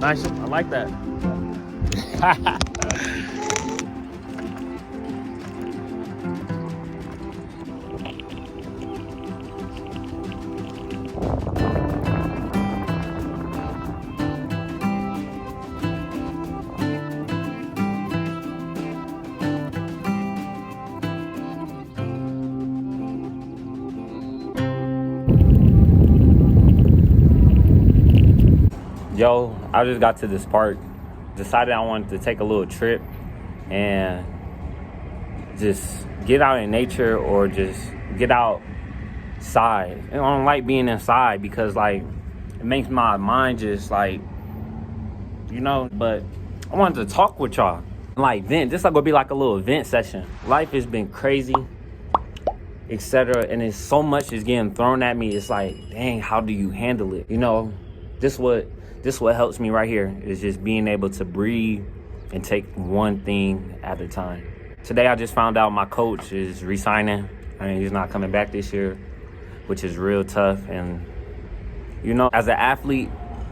Nice, I like that. Yo, I just got to this park, decided I wanted to take a little trip and just get out in nature or just get outside. And I don't like being inside because like it makes my mind just like, you know, but I wanted to talk with y'all. Like vent, this is gonna be like a little vent session. Life has been crazy, etc. And it's so much is getting thrown at me. It's like, dang, how do you handle it? You know, this what helps me right here is just being able to breathe and take one thing at a time. Today I just found out my coach is resigning. I mean, he's not coming back this year, which is real tough. And you know, as an athlete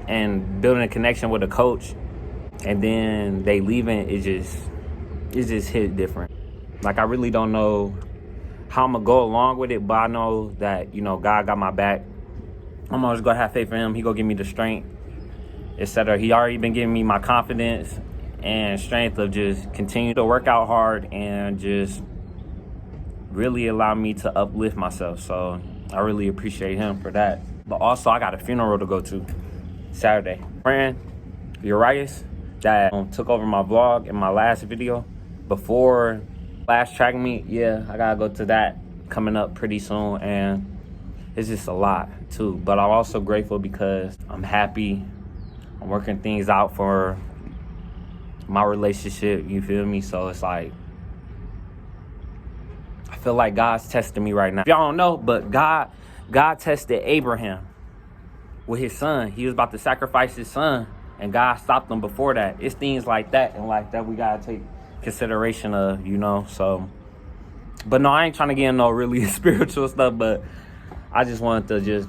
and building a connection with a coach and then they leaving, it just hit different. Like I really don't know how I'm gonna go along with it, but I know that, you know, God got my back. I'm always gonna have faith in him. He gonna give me the strength, etc. He already been giving me my confidence and strength of just continue to work out hard and just really allow me to uplift myself. So I really appreciate him for that. But also I got a funeral to go to Saturday. Friend Urias that took over my vlog in my last video before last track meet. Yeah, I gotta go to that coming up pretty soon, and it's just a lot too. But I'm also grateful because I'm happy. I'm working things out for my relationship, you feel me? So it's like, I feel like God's testing me right now. Y'all don't know, but God tested Abraham with his son. He was about to sacrifice his son, and God stopped him before that. It's things like that and like that we gotta take consideration of, you know? So, but no, I ain't trying to get in no really spiritual stuff, but I just wanted to just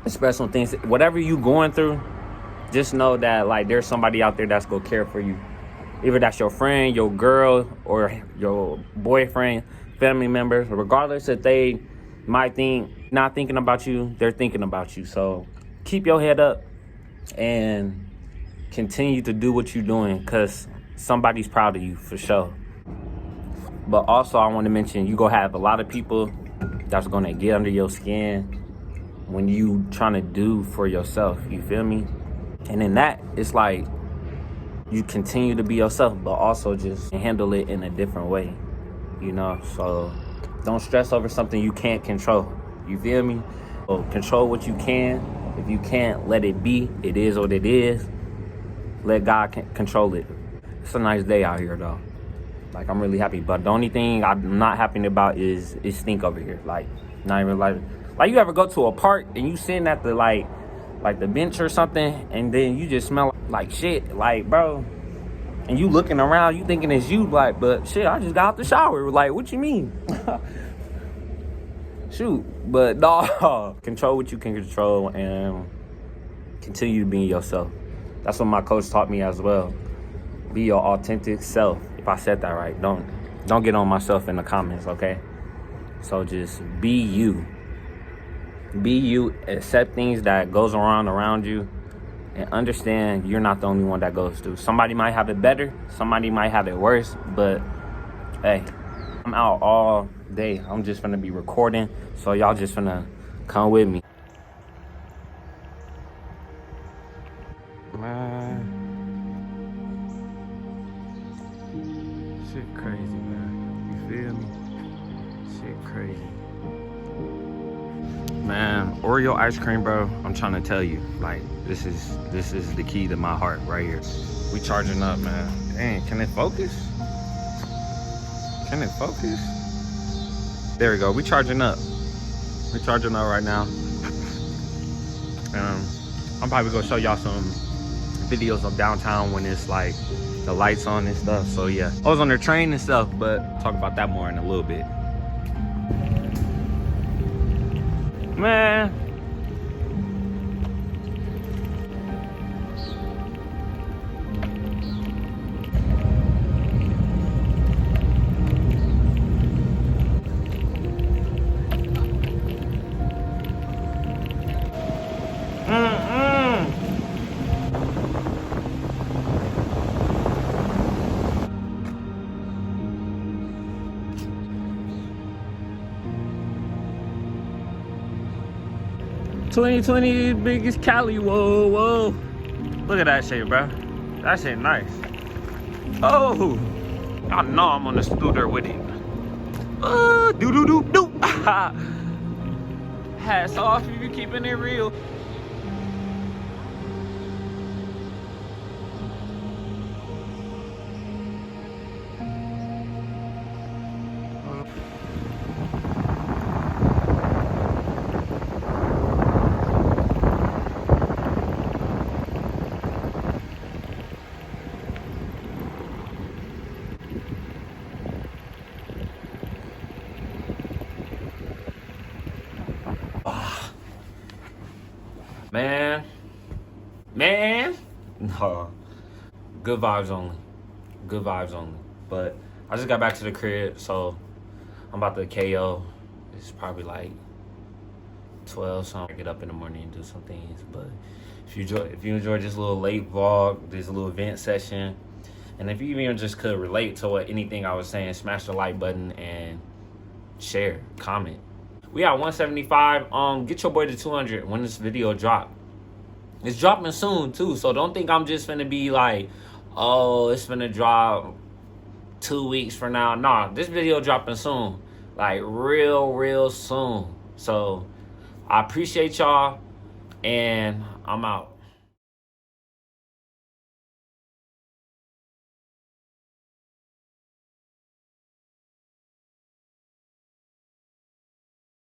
express some things. Whatever you going through, just know that like there's somebody out there that's gonna care for you. Either that's your friend, your girl, or your boyfriend, family members. Regardless if they might think not thinking about you, they're thinking about you. So keep your head up and continue to do what you're doing, because somebody's proud of you for sure. But also I want to mention, you gonna have a lot of people that's gonna get under your skin when you trying to do for yourself, you feel me? And in that, it's like you continue to be yourself, but also just handle it in a different way, you know? So don't stress over something you can't control, you feel me? So control what you can. If you can't, let it be. It is what it is. Let God control it. It's a nice day out here though. Like, I'm really happy. But the only thing I'm not happy about is stink over here. Like, not even like you ever go to a park and you sitting at the like the bench or something, and then you just smell like shit, like, bro, and you looking around, you thinking it's you, like, but shit, I just got out the shower. Like, what you mean? Shoot. But no, control what you can control and continue being yourself. That's what my coach taught me as well. Be your authentic self. If I said that right, don't get on myself in the comments, okay? So just be you. Be you. Accept things that goes around you, and understand you're not the only one that goes through. Somebody might have it better, somebody might have it worse, but hey, I'm out all day. I'm just gonna be recording, so y'all just gonna come with me. Man, shit crazy, man. You feel me? Shit crazy. Man, Oreo ice cream, bro. I'm trying to tell you, like, this is the key to my heart right here. We charging up, man. Dang, can it focus? Can it focus? There we go. We charging up. We charging up right now. I'm probably gonna show y'all some videos of downtown when it's like the lights on and stuff. So yeah, I was on the train and stuff, but I'll talk about that more in a little bit. Man, '2020 biggest Cali. Whoa. Look at that shit, bro. That shit nice. Oh, I know I'm on the scooter with it. Do. Hats off if you keeping it real. Man, no, good vibes only, but I just got back to the crib, so I'm about to KO. It's probably like 12, so I get up in the morning and do some things. But if you enjoy this little late vlog, this little event session, and if you even just could relate to anything I was saying, smash the like button and share, comment. We at 175. Get your boy to 200 when this video drop. It's dropping soon too, so don't think I'm just finna be like, oh, it's finna drop 2 weeks from now. Nah, this video dropping soon, like real soon. So I appreciate y'all, and I'm out.